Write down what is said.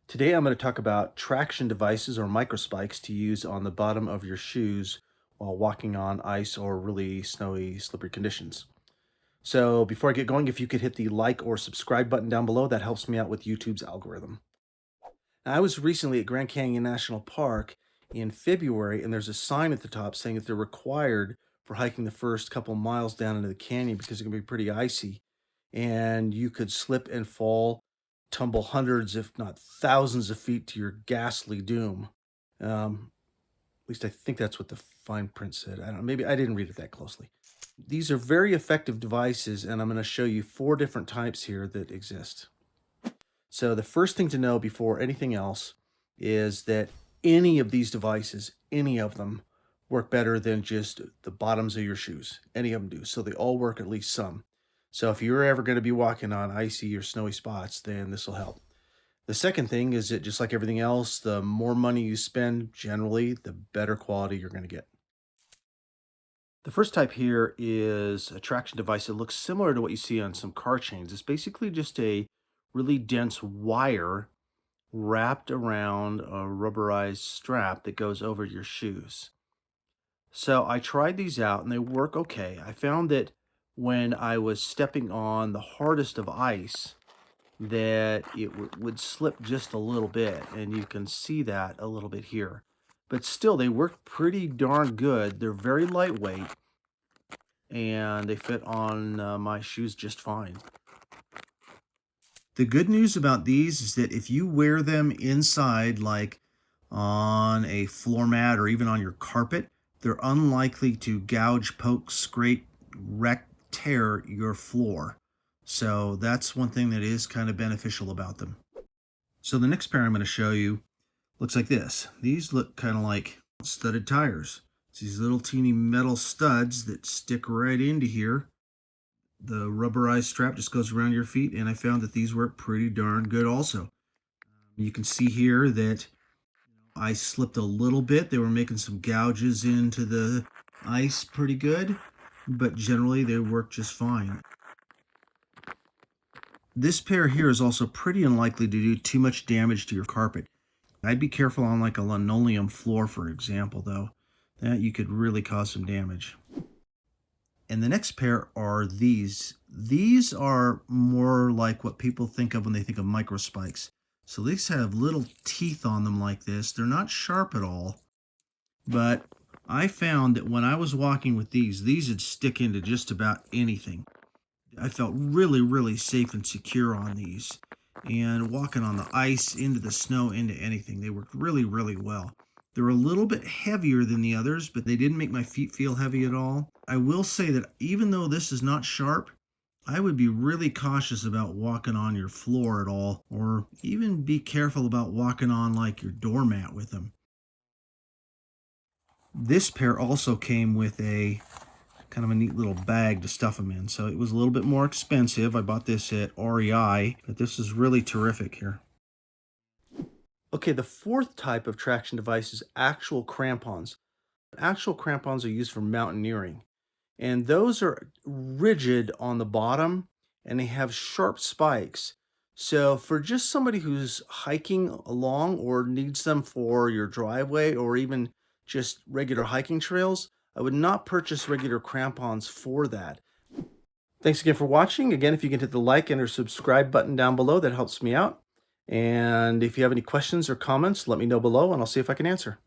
Today I'm going to talk about traction devices or microspikes to use on the bottom of your shoes while walking on ice or really snowy, slippery conditions. So before I get going, if you could hit the like or subscribe button down below, that helps me out with YouTube's algorithm. Now, I was recently at Grand Canyon National Park in February, and there's a sign at the top saying that they're required for hiking the first couple miles down into the canyon because it's going to be pretty icy and you could slip and fall, tumble hundreds, if not thousands of feet to your ghastly doom. At least I think that's what the fine print said. I don't know, maybe I didn't read it that closely. These are very effective devices, and I'm going to show you 4 different types here that exist. So the first thing to know before anything else is that any of these devices, any of them, work better than just the bottoms of your shoes. Any of them do. So they all work at least some. So if you're ever going to be walking on icy or snowy spots, then this will help. The second thing is that just like everything else, the more money you spend, generally, the better quality you're going to get. The first type here is a traction device that looks similar to what you see on some car chains. It's basically just a really dense wire wrapped around a rubberized strap that goes over your shoes. So I tried these out and they work okay. I found that when I was stepping on the hardest of ice, that it would slip just a little bit, and you can see that a little bit here. But still, they work pretty darn good. They're very lightweight, and they fit on my shoes just fine. The good news about these is that if you wear them inside, like on a floor mat or even on your carpet, they're unlikely to gouge, poke, scrape, wreck, tear your floor. So that's one thing that is kind of beneficial about them. So the next pair I'm going to show you looks like this. These look kind of like studded tires. It's these little teeny metal studs that stick right into here. The rubberized strap just goes around your feet, and I found that these work pretty darn good also. You can see here that I slipped a little bit. They were making some gouges into the ice pretty good, but generally they work just fine. This pair here is also pretty unlikely to do too much damage to your carpet. I'd be careful on like a linoleum floor, for example, though. That you could really cause some damage. And the next pair are these. These are more like what people think of when they think of microspikes. So these have little teeth on them like this. They're not sharp at all, but I found that when I was walking with these would stick into just about anything. I felt really, really safe and secure on these. And walking on the ice, into the snow, into anything, they worked really, really well. They're a little bit heavier than the others, but they didn't make my feet feel heavy at all. I will say that even though this is not sharp, I would be really cautious about walking on your floor at all, or even be careful about walking on like your doormat with them. This pair also came with a kind of a neat little bag to stuff them in, so it was a little bit more expensive. I bought this at REI, but this is really terrific here. Okay, the fourth type of traction device is actual crampons. Actual crampons are used for mountaineering, and those are rigid on the bottom and they have sharp spikes. So for just somebody who's hiking along or needs them for your driveway or even just regular hiking trails, I would not purchase regular crampons for that. Thanks again for watching. Again, if you can hit the like and or subscribe button down below, that helps me out. And if you have any questions or comments, let me know below and I'll see if I can answer.